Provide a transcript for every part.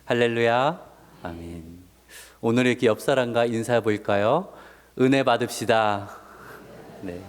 할렐루야. 아멘. 오늘 이렇게 옆 사람과 인사해 볼까요? 은혜 받읍시다. 네.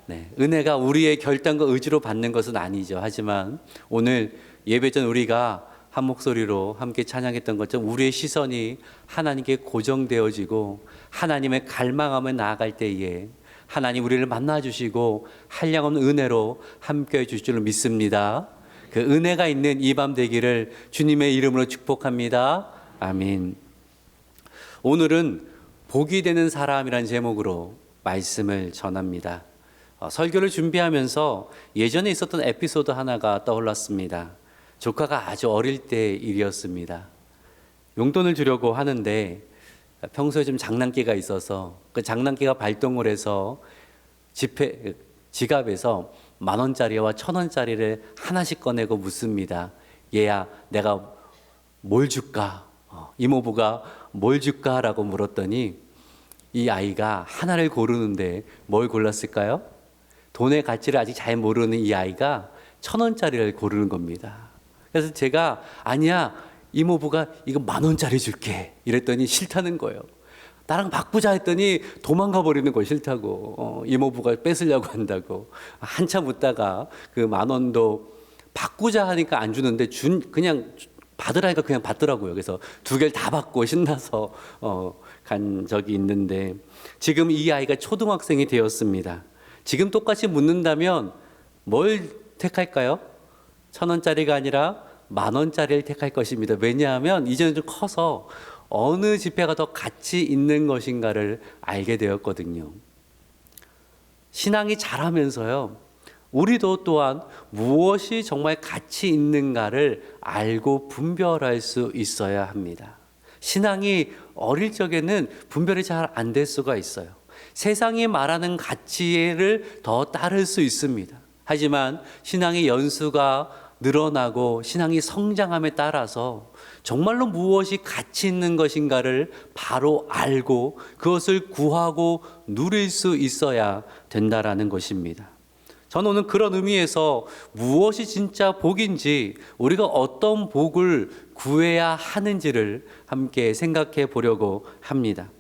네. 은혜가 우리의 결단과 의지로 받는 것은 아니죠. 하지만 오늘 예배 전 우리가 한 목소리로 함께 찬양했던 것처럼 우리의 시선이 하나님께 고정되어지고 하나님의 갈망함에 나아갈 때에 하나님 우리를 만나주시고 한량없는 은혜로 함께해 주실 줄 믿습니다. 그 은혜가 있는 이 밤 되기를 주님의 이름으로 축복합니다. 아멘. 오늘은 복이 되는 사람이라는 제목으로 말씀을 전합니다. 설교를 준비하면서 예전에 있었던 에피소드 하나가 떠올랐습니다. 조카가 아주 어릴 때 일이었습니다. 용돈을 주려고 하는데 평소에 좀 장난기가 있어서 그 장난기가 발동을 해서 지갑에서 10,000원짜리와 1,000원짜리를 하나씩 꺼내고 묻습니다. 얘야, 내가 뭘 줄까? 이모부가 뭘 줄까? 라고 물었더니 이 아이가 하나를 고르는데 뭘 골랐을까요? 돈의 가치를 아직 잘 모르는 이 아이가 1,000원짜리를 고르는 겁니다. 그래서 제가 아니야, 이모부가 이거 10,000원짜리 줄게 이랬더니 싫다는 거예요. 나랑 바꾸자 했더니 도망가 버리는 거 싫다고. 이모부가 뺏으려고 한다고. 한참 웃다가 그 10,000원도 바꾸자 하니까 안 주는데 그냥 받으라니까 그냥 받더라고요. 그래서 2개를 다 받고 신나서 간 적이 있는데 지금 이 아이가 초등학생이 되었습니다. 지금 똑같이 묻는다면 뭘 택할까요? 1,000원짜리가 아니라 10,000원짜리를 택할 것입니다. 왜냐하면 이제는 좀 커서 어느 지폐가 더 가치 있는 것인가를 알게 되었거든요. 신앙이 자라면서요, 우리도 또한 무엇이 정말 가치 있는가를 알고 분별할 수 있어야 합니다. 신앙이 어릴 적에는 분별이 잘 안 될 수가 있어요. 세상이 말하는 가치를 더 따를 수 있습니다. 하지만 신앙의 연수가 늘어나고 신앙이 성장함에 따라서 정말로 무엇이 가치 있는 것인가를 바로 알고 그것을 구하고 누릴 수 있어야 된다라는 것입니다. 저는 오늘 그런 의미에서 무엇이 진짜 복인지, 우리가 어떤 복을 구해야 하는지를 함께 생각해 보려고 합니다.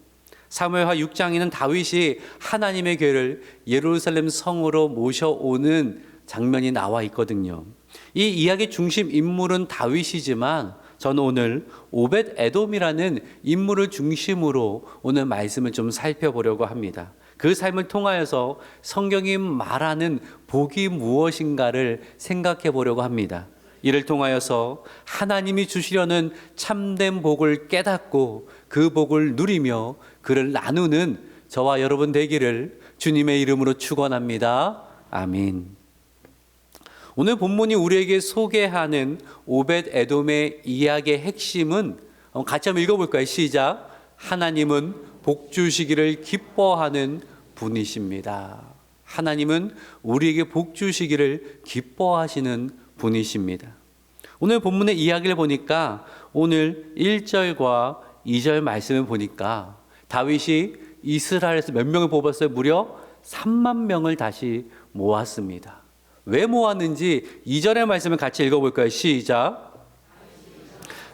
사무엘하 6장에는 다윗이 하나님의 궤를 예루살렘 성으로 모셔오는 장면이 나와 있거든요. 이 이야기 중심 인물은 다윗이지만 저는 오늘 오벳 에돔이라는 인물을 중심으로 오늘 말씀을 좀 살펴보려고 합니다. 그 삶을 통하여서 성경이 말하는 복이 무엇인가를 생각해 보려고 합니다. 이를 통하여서 하나님이 주시려는 참된 복을 깨닫고 그 복을 누리며 그를 나누는 저와 여러분 되기를 주님의 이름으로 축원합니다. 아멘. 오늘 본문이 우리에게 소개하는 오벳 에돔의 이야기의 핵심은 같이 한번 읽어볼까요? 시작. 하나님은 복 주시기를 기뻐하는 분이십니다. 하나님은 우리에게 복 주시기를 기뻐하시는 분이십니다. 오늘 본문의 이야기를 보니까 오늘 1절과 2절 말씀을 보니까 다윗이 이스라엘에서 몇 명을 뽑았어요? 무려 3만 명을 다시 모았습니다. 왜 모았는지 2절의 말씀을 같이 읽어볼까요? 시작.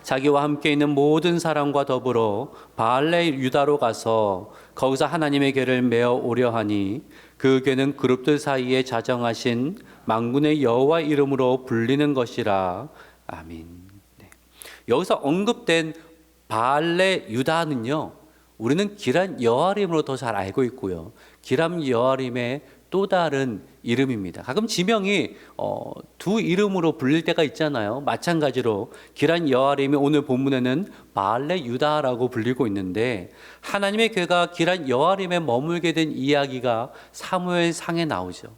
자기와 함께 있는 모든 사람과 더불어 바알레 유다로 가서 거기서 하나님의 궤를 메어 오려 하니 그 궤는 그룹들 사이에 자정하신 만군의 여호와 이름으로 불리는 것이라. 아멘. 네. 여기서 언급된 바알레 유다는요, 우리는 기란 여아림으로 더 잘 알고 있고요, 기란 여아림의 또 다른 이름입니다. 가끔 지명이 두 이름으로 불릴 때가 있잖아요. 마찬가지로 기란 여아림이 오늘 본문에는 바알레 유다라고 불리고 있는데, 하나님의 궤가 기란 여아림에 머물게 된 이야기가 사무엘상에 나오죠.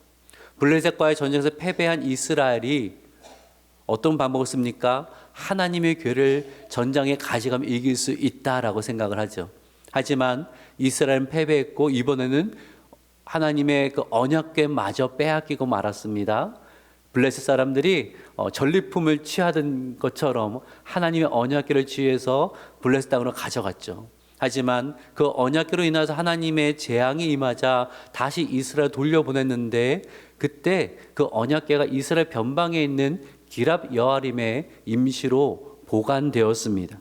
블레셋과의 전쟁에서 패배한 이스라엘이 어떤 방법을 씁니까? 하나님의 궤를 전장에 가져가면 이길 수 있다라고 생각을 하죠. 하지만 이스라엘은 패배했고 이번에는 하나님의 그 언약궤마저 빼앗기고 말았습니다. 블레셋 사람들이 전리품을 취하던 것처럼 하나님의 언약궤를 취해서 블레셋 땅으로 가져갔죠. 하지만 그 언약궤로 인해서 하나님의 재앙이 임하자 다시 이스라엘 돌려보냈는데, 그때 그 언약궤가 이스라엘 변방에 있는 기랍 여아림에 임시로 보관되었습니다.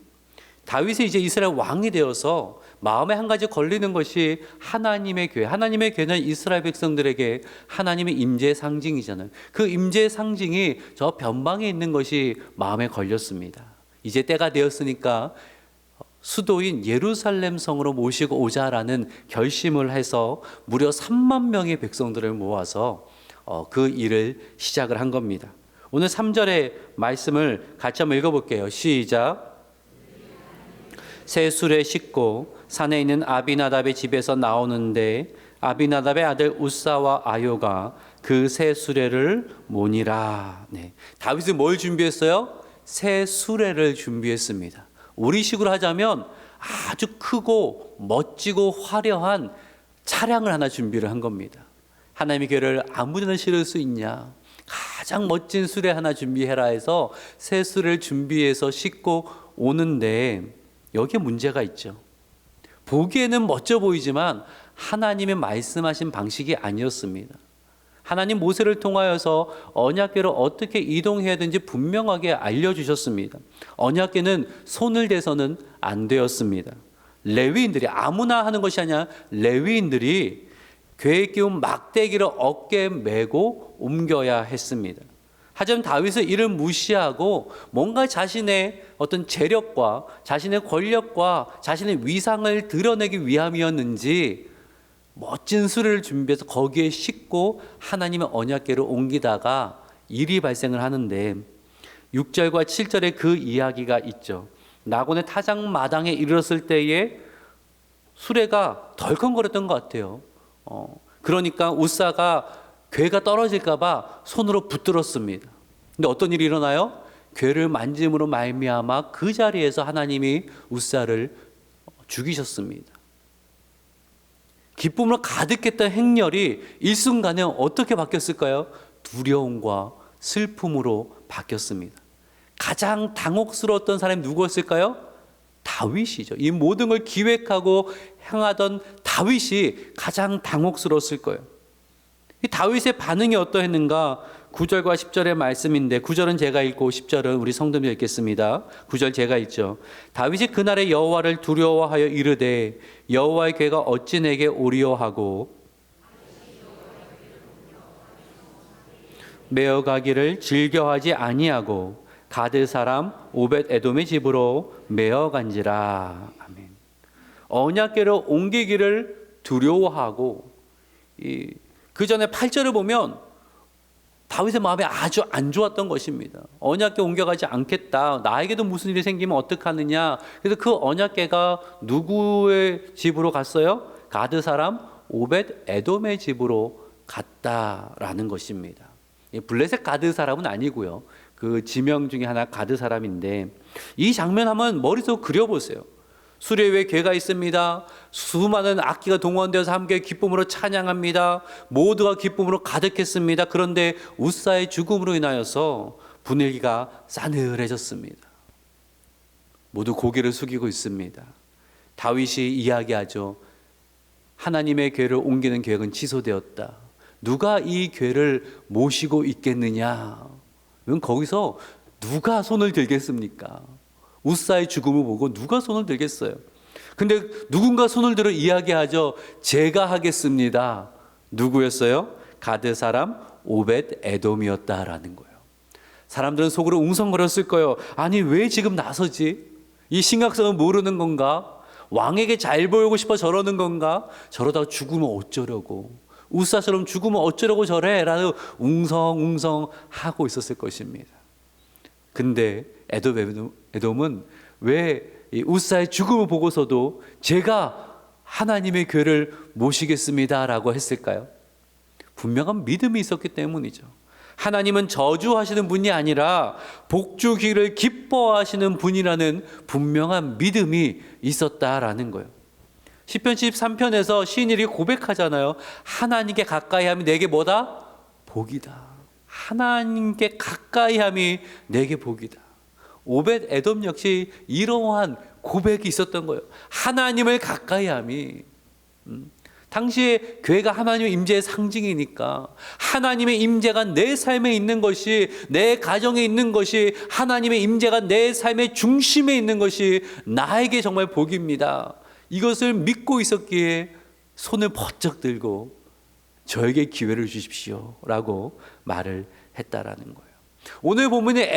다윗이 이제 이스라엘 왕이 되어서 마음에 한 가지 걸리는 것이 하나님의 교회. 하나님의 교회는 이스라엘 백성들에게 하나님의 임재의 상징이잖아요. 그 임재의 상징이 저 변방에 있는 것이 마음에 걸렸습니다. 이제 때가 되었으니까 수도인 예루살렘 성으로 모시고 오자라는 결심을 해서 무려 3만 명의 백성들을 모아서 그 일을 시작을 한 겁니다. 오늘 3절의 말씀을 같이 한번 읽어볼게요. 시작. 새 수레 싣고 산에 있는 아비나답의 집에서 나오는데 아비나답의 아들 우사와 아요가 그 새 수레를 모니라. 네. 다윗은 뭘 준비했어요? 새 수레를 준비했습니다. 우리식으로 하자면 아주 크고 멋지고 화려한 차량을 하나 준비를 한 겁니다. 하나님의 교회를 아무데나 실을 수 있냐? 가장 멋진 수레 하나 준비해라 해서 새 수레를 준비해서 싣고 오는데 여기에 문제가 있죠. 보기에는 멋져 보이지만 하나님의 말씀하신 방식이 아니었습니다. 하나님 모세를 통하여서 언약궤로 어떻게 이동해야 되는지 분명하게 알려주셨습니다. 언약궤는 손을 대서는 안 되었습니다. 레위인들이 아무나 하는 것이 아니라 레위인들이 궤에 끼운 막대기를 어깨에 메고 옮겨야 했습니다. 하지만 다윗은 이를 무시하고 뭔가 자신의 어떤 재력과 자신의 권력과 자신의 위상을 드러내기 위함이었는지 멋진 수레를 준비해서 거기에 싣고 하나님의 언약궤를 옮기다가 일이 발생을 하는데 6절과 7절에 그 이야기가 있죠. 나곤의 타작마당에 이르렀을 때에 수레가 덜컹거렸던 것 같아요. 그러니까 우사가 궤가 떨어질까 봐 손으로 붙들었습니다. 근데 어떤 일이 일어나요? 궤를 만짐으로 말미암아 그 자리에서 하나님이 우사를 죽이셨습니다. 기쁨으로 가득했던 행렬이 일순간에 어떻게 바뀌었을까요? 두려움과 슬픔으로 바뀌었습니다. 가장 당혹스러웠던 사람이 누구였을까요? 다윗이죠. 이 모든 걸 기획하고 행하던 다윗이 가장 당혹스러웠을 거예요. 이 다윗의 반응이 어떠했는가? 9절과 10절의 말씀인데 9절은 제가 읽고 10절은 우리 성도님이 읽겠습니다. 9절 제가 읽죠. 다윗이 그날에 여호와를 두려워하여 이르되 여호와의 궤가 어찌 내게 오리요 하고 메어 가기를 즐겨하지 아니하고 가드 사람 오벳 에돔의 집으로 메어 간지라. 아멘. 언약궤로 옮기기를 두려워하고 그 전에 8절을 보면 다윗의 마음이 아주 안 좋았던 것입니다. 언약궤 옮겨가지 않겠다. 나에게도 무슨 일이 생기면 어떡하느냐. 그래서 그 언약궤가 누구의 집으로 갔어요? 가드 사람 오벳 에돔의 집으로 갔다라는 것입니다. 블레셋 가드 사람은 아니고요. 그 지명 중에 하나 가드 사람인데 이 장면 한번 머릿속으로 그려보세요. 수레 위에 궤가 있습니다. 수많은 악기가 동원되어서 함께 기쁨으로 찬양합니다. 모두가 기쁨으로 가득했습니다. 그런데 우사의 죽음으로 인하여서 분위기가 싸늘해졌습니다. 모두 고개를 숙이고 있습니다. 다윗이 이야기하죠. 하나님의 궤를 옮기는 계획은 취소되었다. 누가 이 궤를 모시고 있겠느냐? 그럼 거기서 누가 손을 들겠습니까? 우사의 죽음을 보고 누가 손을 들겠어요? 근데 누군가 손을 들어 이야기하죠. 제가 하겠습니다. 누구였어요? 가드 사람 오벳 에돔이었다라는 거예요. 사람들은 속으로 웅성거렸을 거예요. 아니 왜 지금 나서지? 이 심각성을 모르는 건가? 왕에게 잘 보이고 싶어 저러는 건가? 저러다가 죽으면 어쩌려고? 우사처럼 죽으면 어쩌려고 저래? 라고 웅성웅성 하고 있었을 것입니다. 근데 에돔은 왜 우사의 죽음을 보고서도 제가 하나님의 궤를 모시겠습니다라고 했을까요? 분명한 믿음이 있었기 때문이죠. 하나님은 저주하시는 분이 아니라 복주기를 기뻐하시는 분이라는 분명한 믿음이 있었다라는 거예요. 시편 13편에서 시인이 고백하잖아요. 하나님께 가까이함이 내게 뭐다? 복이다. 하나님께 가까이함이 내게 복이다. 오벳 에돔 역시 이러한 고백이 있었던 거예요. 하나님을 가까이함이 당시에 교회가 하나님의 임재의 상징이니까 하나님의 임재가 내 삶에 있는 것이, 내 가정에 있는 것이, 하나님의 임재가 내 삶의 중심에 있는 것이 나에게 정말 복입니다. 이것을 믿고 있었기에 손을 번쩍 들고 저에게 기회를 주십시오 라고 말을 했다라는 거예요. 오늘 본문의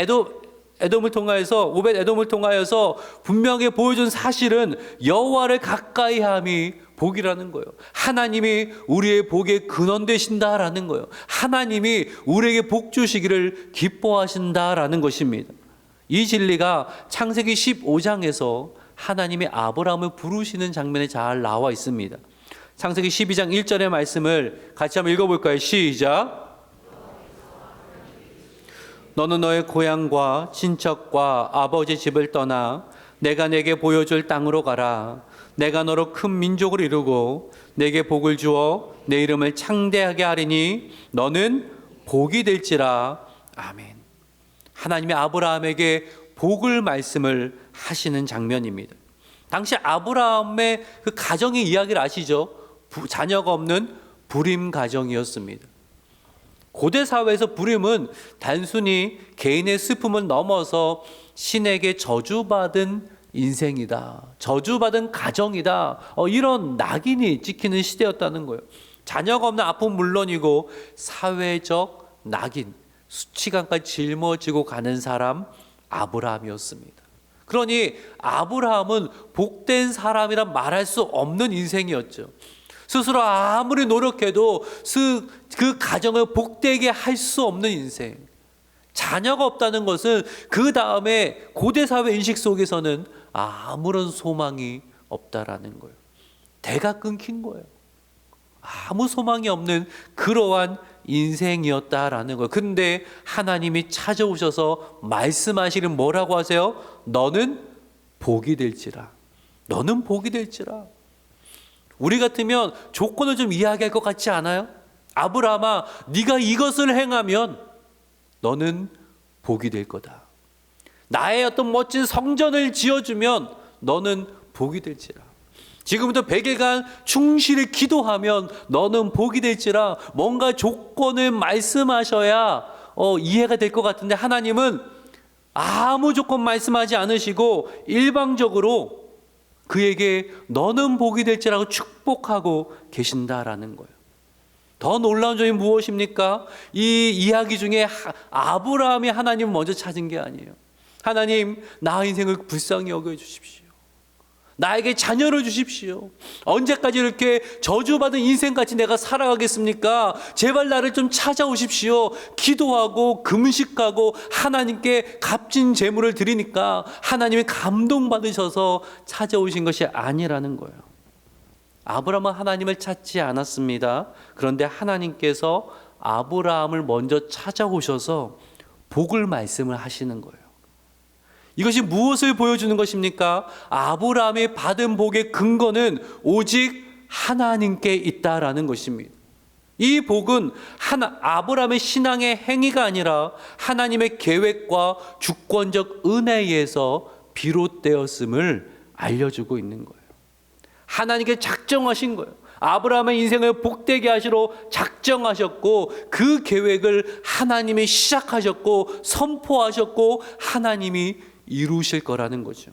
에돔을 통하여서, 오벳 에돔을 통하여서 분명히 보여준 사실은 여호와를 가까이 함이 복이라는 거예요. 하나님이 우리의 복의 근원 되신다라는 거예요. 하나님이 우리에게 복 주시기를 기뻐하신다라는 것입니다. 이 진리가 창세기 15장에서 하나님이 아브라함을 부르시는 장면에 잘 나와 있습니다. 창세기 12장 1절의 말씀을 같이 한번 읽어볼까요? 시작. 너는 너의 고향과 친척과 아버지 집을 떠나 내가 내게 보여줄 땅으로 가라. 내가 너로 큰 민족을 이루고 내게 복을 주어 내 이름을 창대하게 하리니 너는 복이 될지라. 아멘. 하나님이 아브라함에게 복을 말씀을 하시는 장면입니다. 당시 아브라함의 그 가정의 이야기를 아시죠? 자녀가 없는 불임 가정이었습니다. 고대 사회에서 불임은 단순히 개인의 슬픔을 넘어서 신에게 저주받은 인생이다, 저주받은 가정이다, 이런 낙인이 찍히는 시대였다는 거예요. 자녀가 없는 아픔은 물론이고 사회적 낙인, 수치감까지 짊어지고 가는 사람 아브라함이었습니다. 그러니 아브라함은 복된 사람이란 말할 수 없는 인생이었죠. 스스로 아무리 노력해도 그 가정을 복되게 할 수 없는 인생. 자녀가 없다는 것은 그 다음에 고대 사회 인식 속에서는 아무런 소망이 없다라는 거예요. 대가 끊긴 거예요. 아무 소망이 없는 그러한 인생이었다라는 거예요. 근데 하나님이 찾아오셔서 말씀하시는 뭐라고 하세요? 너는 복이 될지라. 너는 복이 될지라. 우리 같으면 조건을 좀 이야기할 것 같지 않아요? 아브라함아, 네가 이것을 행하면 너는 복이 될 거다. 나의 어떤 멋진 성전을 지어주면 너는 복이 될지라. 지금부터 100일간 충실히 기도하면 너는 복이 될지라. 뭔가 조건을 말씀하셔야 이해가 될 것 같은데 하나님은 아무 조건 말씀하지 않으시고 일방적으로 그에게 너는 복이 될지라고 축복하고 계신다라는 거예요. 더 놀라운 점이 무엇입니까? 이 이야기 중에 아브라함이 하나님을 먼저 찾은 게 아니에요. 하나님, 나 인생을 불쌍히 여겨주십시오. 나에게 자녀를 주십시오. 언제까지 이렇게 저주받은 인생같이 내가 살아가겠습니까? 제발 나를 좀 찾아오십시오. 기도하고 금식하고 하나님께 값진 제물을 드리니까 하나님이 감동받으셔서 찾아오신 것이 아니라는 거예요. 아브라함은 하나님을 찾지 않았습니다. 그런데 하나님께서 아브라함을 먼저 찾아오셔서 복을 말씀을 하시는 거예요. 이것이 무엇을 보여주는 것입니까? 아브라함이 받은 복의 근거는 오직 하나님께 있다라는 것입니다. 이 복은 아브라함의 신앙의 행위가 아니라 하나님의 계획과 주권적 은혜에 의해서 비롯되었음을 알려주고 있는 거예요. 하나님께 작정하신 거예요. 아브라함의 인생을 복되게 하시러 작정하셨고 그 계획을 하나님이 시작하셨고 선포하셨고 하나님이 이루실 거라는 거죠.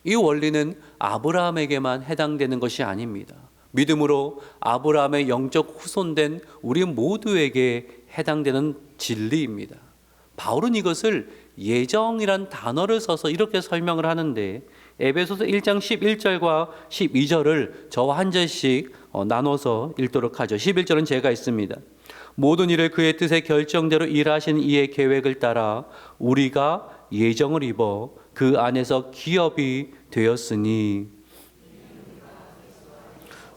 이 원리는 아브라함에게만 해당되는 것이 아닙니다. 믿음으로 아브라함의 영적 후손된 우리 모두에게 해당되는 진리입니다. 바울은 이것을 예정이란 단어를 써서 이렇게 설명을 하는데 에베소서 1장 11절과 12절을 저와 한 절씩 나눠서 읽도록 하죠. 11절은 제가 있습니다. 모든 일을 그의 뜻의 결정대로 일하신 이의 계획을 따라 우리가 예정을 입어 그 안에서 기업이 되었으니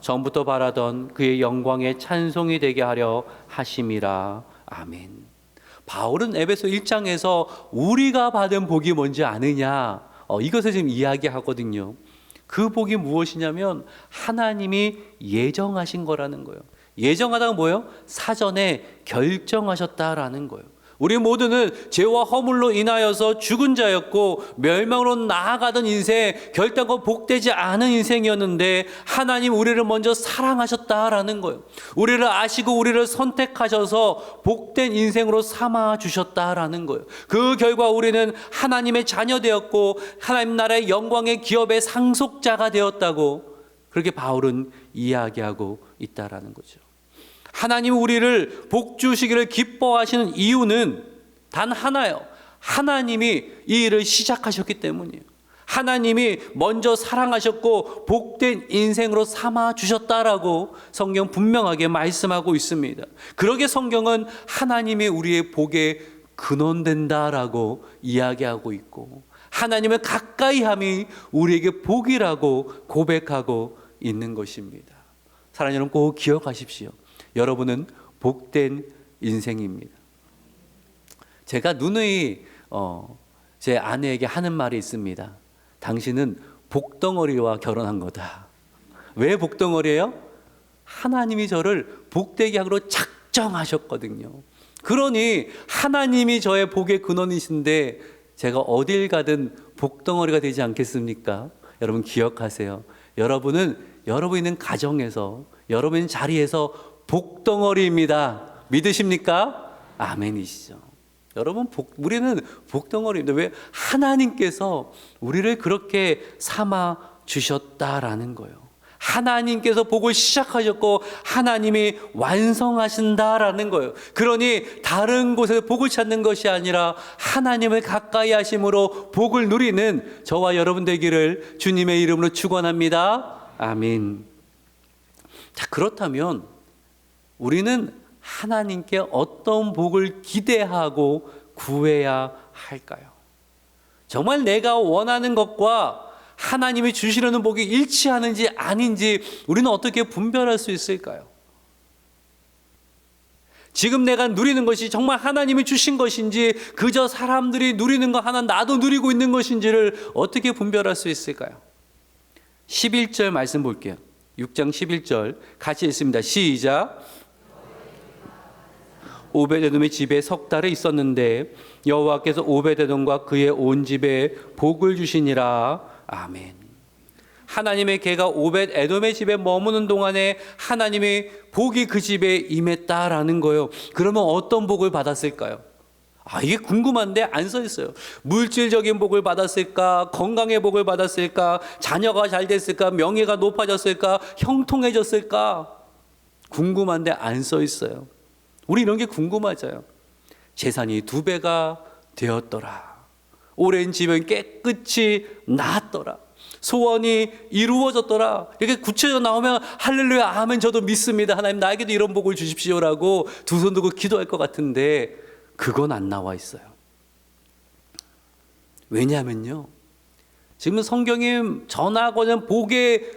전부터 바라던 그의 영광의 찬송이 되게 하려 하심이라. 아멘. 바울은 에베소 1장에서 우리가 받은 복이 뭔지 아느냐 이것을 지금 이야기하거든요. 그 복이 무엇이냐면 하나님이 예정하신 거라는 거예요. 예정하다가 뭐예요? 사전에 결정하셨다라는 거예요. 우리 모두는 죄와 허물로 인하여서 죽은 자였고 멸망으로 나아가던 인생, 결단코 복되지 않은 인생이었는데 하나님 우리를 먼저 사랑하셨다라는 거예요. 우리를 아시고 우리를 선택하셔서 복된 인생으로 삼아 주셨다라는 거예요. 그 결과 우리는 하나님의 자녀 되었고 하나님 나라의 영광의 기업의 상속자가 되었다고 그렇게 바울은 이야기하고 있다라는 거죠. 하나님 우리를 복 주시기를 기뻐하시는 이유는 단 하나예요. 하나님이 이 일을 시작하셨기 때문이에요. 하나님이 먼저 사랑하셨고 복된 인생으로 삼아 주셨다라고 성경 분명하게 말씀하고 있습니다. 그러게 성경은 하나님이 우리의 복의 근원된다라고 이야기하고 있고 하나님을 가까이함이 우리에게 복이라고 고백하고 있는 것입니다. 사랑하는 여러분 꼭 기억하십시오. 여러분은 복된 인생입니다. 제가 누누이 제 아내에게 하는 말이 있습니다. 당신은 복덩어리와 결혼한 거다. 왜 복덩어리예요? 하나님이 저를 복되게 하기로 작정하셨거든요. 그러니 하나님이 저의 복의 근원이신데 제가 어딜 가든 복덩어리가 되지 않겠습니까? 여러분 기억하세요. 여러분은 여러분 있는 가정에서 여러분 있는 자리에서 복덩어리입니다. 믿으십니까? 아멘이시죠. 여러분 우리는 복덩어리입니다. 왜? 하나님께서 우리를 그렇게 삼아 주셨다라는 거예요. 하나님께서 복을 시작하셨고 하나님이 완성하신다라는 거예요. 그러니 다른 곳에서 복을 찾는 것이 아니라 하나님을 가까이 하심으로 복을 누리는 저와 여러분 되기를 주님의 이름으로 축원합니다. 아멘. 자, 그렇다면 우리는 하나님께 어떤 복을 기대하고 구해야 할까요? 정말 내가 원하는 것과 하나님이 주시려는 복이 일치하는지 아닌지 우리는 어떻게 분별할 수 있을까요? 지금 내가 누리는 것이 정말 하나님이 주신 것인지 그저 사람들이 누리는 거 하나 나도 누리고 있는 것인지를 어떻게 분별할 수 있을까요? 11절 말씀 볼게요. 6장 11절 같이 읽습니다. 시작. 오벳에돔의 집에 석 달이 있었는데 여호와께서 오벳에돔과 그의 온 집에 복을 주시니라. 아멘. 하나님의 개가 오벳에돔의 집에 머무는 동안에 하나님의 복이 그 집에 임했다라는 거예요. 그러면 어떤 복을 받았을까요? 이게 궁금한데 안 써 있어요. 물질적인 복을 받았을까? 건강의 복을 받았을까? 자녀가 잘 됐을까? 명예가 높아졌을까? 형통해졌을까? 궁금한데 안 써 있어요. 우리 이런 게 궁금하잖아요. 재산이 2배가 되었더라. 오랜 집은 깨끗이 나았더라. 소원이 이루어졌더라. 이렇게 구체적으로 나오면 할렐루야 아멘 저도 믿습니다. 하나님 나에게도 이런 복을 주십시오라고 두 손 들고 기도할 것 같은데 그건 안 나와 있어요. 왜냐하면요, 지금 성경이 전하고는 복의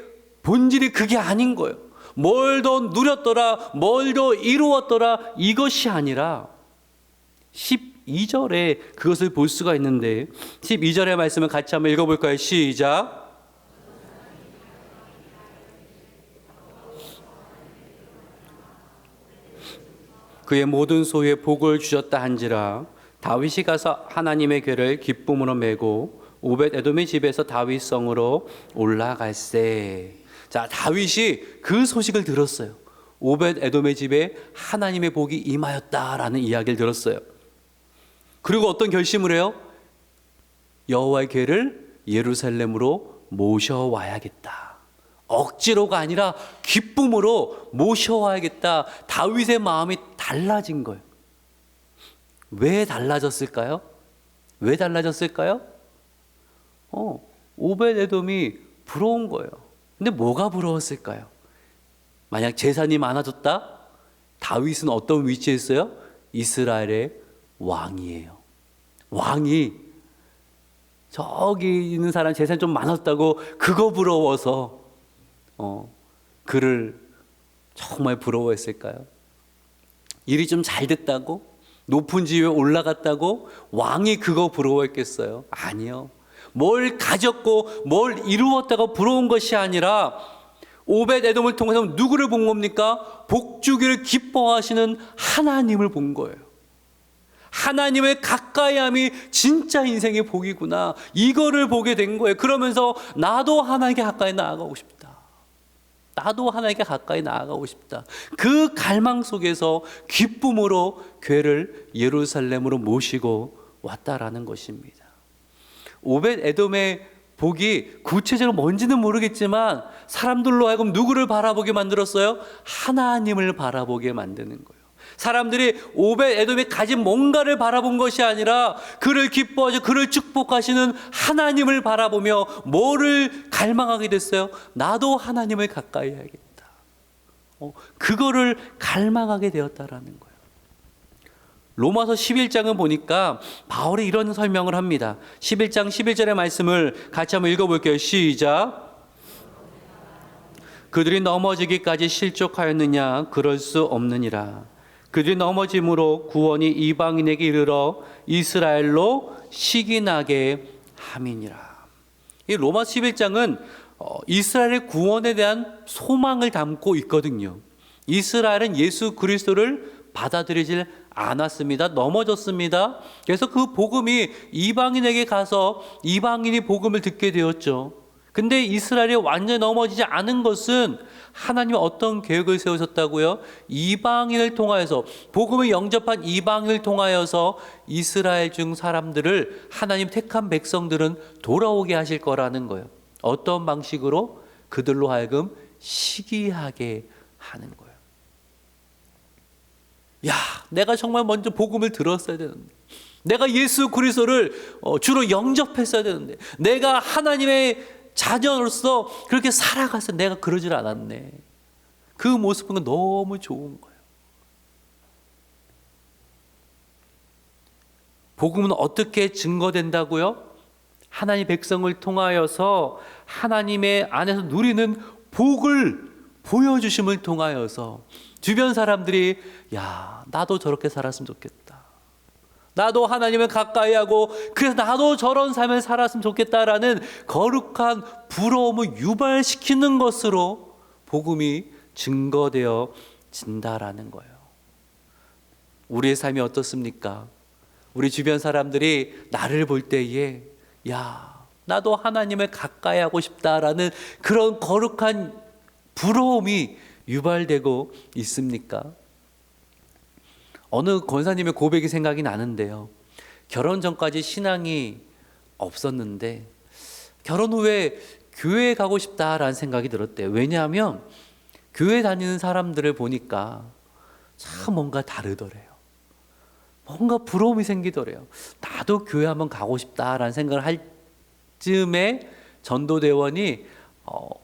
본질이 그게 아닌 거예요. 뭘 더 누렸더라, 뭘 더 이루었더라, 이것이 아니라 12절에 그것을 볼 수가 있는데 12절의 말씀을 같이 한번 읽어볼까요? 시작. 그의 모든 소유에 복을 주셨다 한지라. 다윗이 가서 하나님의 궤를 기쁨으로 메고 오벳에돔의 집에서 다윗 성으로 올라갈세. 자, 다윗이 그 소식을 들었어요. 오벳에돔의 집에 하나님의 복이 임하였다라는 이야기를 들었어요. 그리고 어떤 결심을 해요? 여호와의 궤를 예루살렘으로 모셔와야겠다. 억지로가 아니라 기쁨으로 모셔와야겠다. 다윗의 마음이 달라진 거예요. 왜 달라졌을까요? 왜 달라졌을까요? 오벳에돔이 부러운 거예요. 근데 뭐가 부러웠을까요? 만약 재산이 많아졌다? 다윗은 어떤 위치에 있어요? 이스라엘의 왕이에요. 왕이 저기 있는 사람 재산이 좀 많았다고 그거 부러워서 그를 정말 부러워했을까요? 일이 좀 잘 됐다고? 높은 지위에 올라갔다고? 왕이 그거 부러워했겠어요? 아니요. 뭘 가졌고 뭘 이루었다고 부러운 것이 아니라 오벳에돔을 통해서 누구를 본 겁니까? 복 주기를 기뻐하시는 하나님을 본 거예요. 하나님을 가까이함이 진짜 인생의 복이구나. 이거를 보게 된 거예요. 그러면서 나도 하나님께 가까이 나아가고 싶다. 나도 하나님께 가까이 나아가고 싶다. 그 갈망 속에서 기쁨으로 교회를 예루살렘으로 모시고 왔다라는 것입니다. 오벳 에돔의 복이 구체적으로 뭔지는 모르겠지만 사람들로 하여금 누구를 바라보게 만들었어요? 하나님을 바라보게 만드는 거예요. 사람들이 오벳 에돔이 가진 뭔가를 바라본 것이 아니라 그를 기뻐하시고 그를 축복하시는 하나님을 바라보며 뭐를 갈망하게 됐어요? 나도 하나님을 가까이 해야겠다. 그거를 갈망하게 되었다라는 거예요. 로마서 11장은 보니까 바울이 이런 설명을 합니다. 11장 11절의 말씀을 같이 한번 읽어볼게요. 시작. 그들이 넘어지기까지 실족하였느냐? 그럴 수 없느니라. 그들이 넘어짐으로 구원이 이방인에게 이르러 이스라엘로 시기나게 함이니라. 이 로마 11장은 이스라엘의 구원에 대한 소망을 담고 있거든요. 이스라엘은 예수 그리스도를 받아들이질 않았습니다. 넘어졌습니다. 그래서 그 복음이 이방인에게 가서 이방인이 복음을 듣게 되었죠. 근데 이스라엘이 완전히 넘어지지 않은 것은 하나님이 어떤 계획을 세우셨다고요? 이방인을 통하여서, 복음을 영접한 이방인을 통하여서 이스라엘 중 사람들을, 하나님 택한 백성들은 돌아오게 하실 거라는 거예요. 어떤 방식으로? 그들로 하여금 시기하게 하는 거예요. 야, 내가 정말 먼저 복음을 들었어야 되는데, 내가 예수 그리스도를 주로 영접했어야 되는데, 내가 하나님의 자녀로서 그렇게 살아갔어. 내가 그러질 않았네. 그 모습은 너무 좋은 거예요. 복음은 어떻게 증거된다고요? 하나님 백성을 통하여서 하나님의 안에서 누리는 복을 보여주심을 통하여서 주변 사람들이, 야, 나도 저렇게 살았으면 좋겠다. 나도 하나님을 가까이 하고 그래서 나도 저런 삶을 살았으면 좋겠다라는 거룩한 부러움을 유발시키는 것으로 복음이 증거되어 진다라는 거예요. 우리의 삶이 어떻습니까? 우리 주변 사람들이 나를 볼 때에, 야, 나도 하나님을 가까이 하고 싶다라는 그런 거룩한 부러움이 유발되고 있습니까? 어느 권사님의 고백이 생각이 나는데요. 결혼 전까지 신앙이 없었는데 결혼 후에 교회에 가고 싶다라는 생각이 들었대요. 왜냐하면 교회 다니는 사람들을 보니까 참 뭔가 다르더래요. 뭔가 부러움이 생기더래요. 나도 교회 한번 가고 싶다라는 생각을 할 즈음에 전도대원이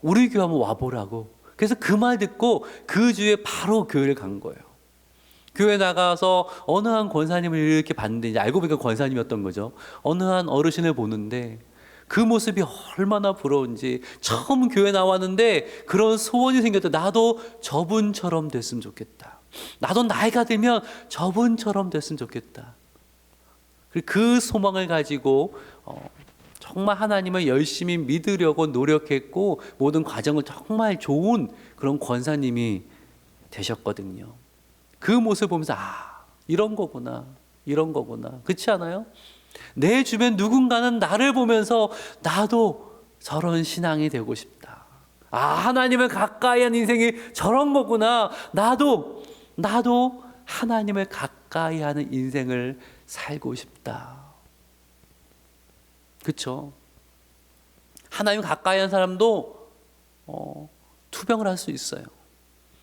우리 교회 한번 와보라고. 그래서 그 말 듣고 그 주에 바로 교회를 간 거예요. 교회 나가서 어느 한 권사님을 이렇게 봤는데, 이제 알고 보니까 권사님이었던 거죠. 어느 한 어르신을 보는데 그 모습이 얼마나 부러운지, 처음 교회 나왔는데 그런 소원이 생겼다. 나도 저분처럼 됐으면 좋겠다. 나도 나이가 들면 저분처럼 됐으면 좋겠다. 그 소망을 가지고 정말 하나님을 열심히 믿으려고 노력했고 모든 과정을 정말 좋은 그런 권사님이 되셨거든요. 그 모습을 보면서, 아, 이런 거구나, 이런 거구나. 그렇지 않아요? 내 주변 누군가는 나를 보면서 나도 저런 신앙이 되고 싶다. 아, 하나님을 가까이 하는 인생이 저런 거구나. 나도 하나님을 가까이 하는 인생을 살고 싶다. 그렇죠? 하나님 가까이 하는 사람도 투병을 할 수 있어요.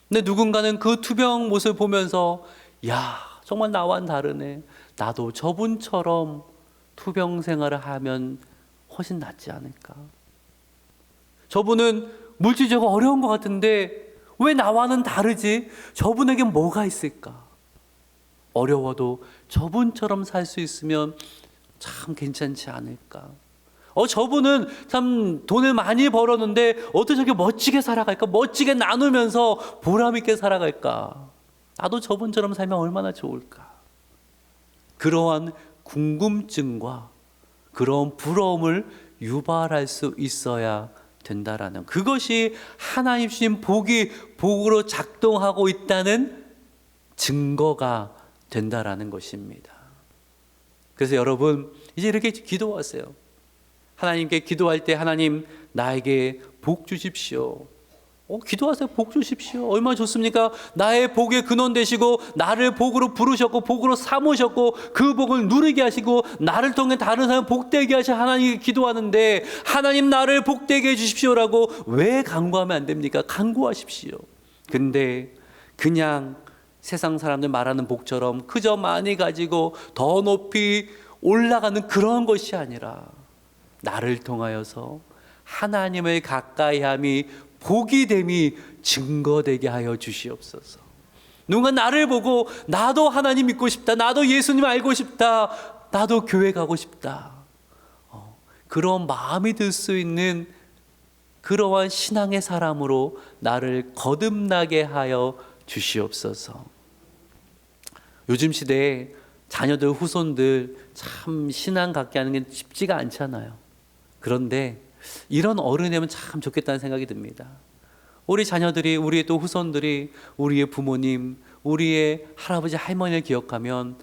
근데 누군가는 그 투병 모습을 보면서, 야, 정말 나와는 다르네. 나도 저분처럼 투병 생활을 하면 훨씬 낫지 않을까. 저분은 물질적으로 어려운 것 같은데 왜 나와는 다르지? 저분에게 뭐가 있을까? 어려워도 저분처럼 살 수 있으면 참 괜찮지 않을까. 저분은 참 돈을 많이 벌었는데 어떻게 저렇게 멋지게 살아갈까? 멋지게 나누면서 보람 있게 살아갈까? 나도 저분처럼 살면 얼마나 좋을까? 그러한 궁금증과 그런 부러움을 유발할 수 있어야 된다라는, 그것이 하나님 주신 복이 복으로 작동하고 있다는 증거가 된다라는 것입니다. 그래서 여러분 이제 이렇게 기도하세요. 하나님께 기도할 때 하나님 나에게 복 주십시오. 기도하세요. 복 주십시오. 얼마나 좋습니까? 나의 복의 근원 되시고 나를 복으로 부르셨고 복으로 삼으셨고 그 복을 누리게 하시고 나를 통해 다른 사람 복되게 하신 하나님께 기도하는데 하나님 나를 복되게 해주십시오라고 왜 간구하면 안 됩니까? 간구하십시오. 근데 그냥 세상 사람들 말하는 복처럼 그저 많이 가지고 더 높이 올라가는 그런 것이 아니라 나를 통하여서 하나님을 가까이함이 복이 됨이 증거되게 하여 주시옵소서. 누군가 나를 보고 나도 하나님 믿고 싶다, 나도 예수님 알고 싶다, 나도 교회 가고 싶다, 그런 마음이 들 수 있는 그러한 신앙의 사람으로 나를 거듭나게 하여 주시옵소서. 요즘 시대에 자녀들, 후손들 참 신앙 갖게 하는 게 쉽지가 않잖아요. 그런데 이런 어른이 되면 참 좋겠다는 생각이 듭니다. 우리 자녀들이, 우리의 또 후손들이 우리의 부모님, 우리의 할아버지, 할머니를 기억하면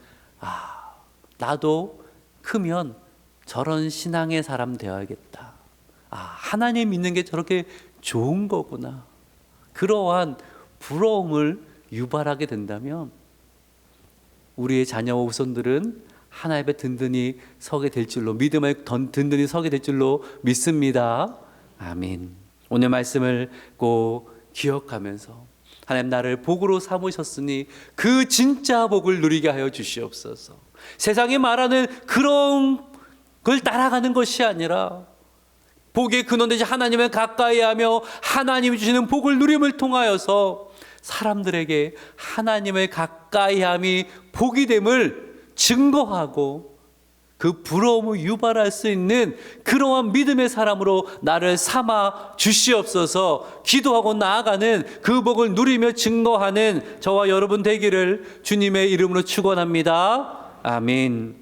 나도 크면 저런 신앙의 사람 되어야겠다. 하나님 믿는 게 저렇게 좋은 거구나. 그러한 부러움을 유발하게 된다면 우리의 자녀와 후손들은 하나님 앞에 든든히 서게 될 줄로, 믿음을 든든히 서게 될 줄로 믿습니다. 아멘. 오늘 말씀을 꼭 기억하면서 하나님 나를 복으로 삼으셨으니 그 진짜 복을 누리게 하여 주시옵소서. 세상이 말하는 그런 걸 따라가는 것이 아니라 복의 근원되신 하나님을 가까이하며 하나님이 주시는 복을 누림을 통하여서 사람들에게 하나님을 가까이함이 복이 됨을 증거하고 그 부러움을 유발할 수 있는 그러한 믿음의 사람으로 나를 삼아 주시옵소서. 기도하고 나아가는 그 복을 누리며 증거하는 저와 여러분 되기를 주님의 이름으로 축원합니다. 아멘.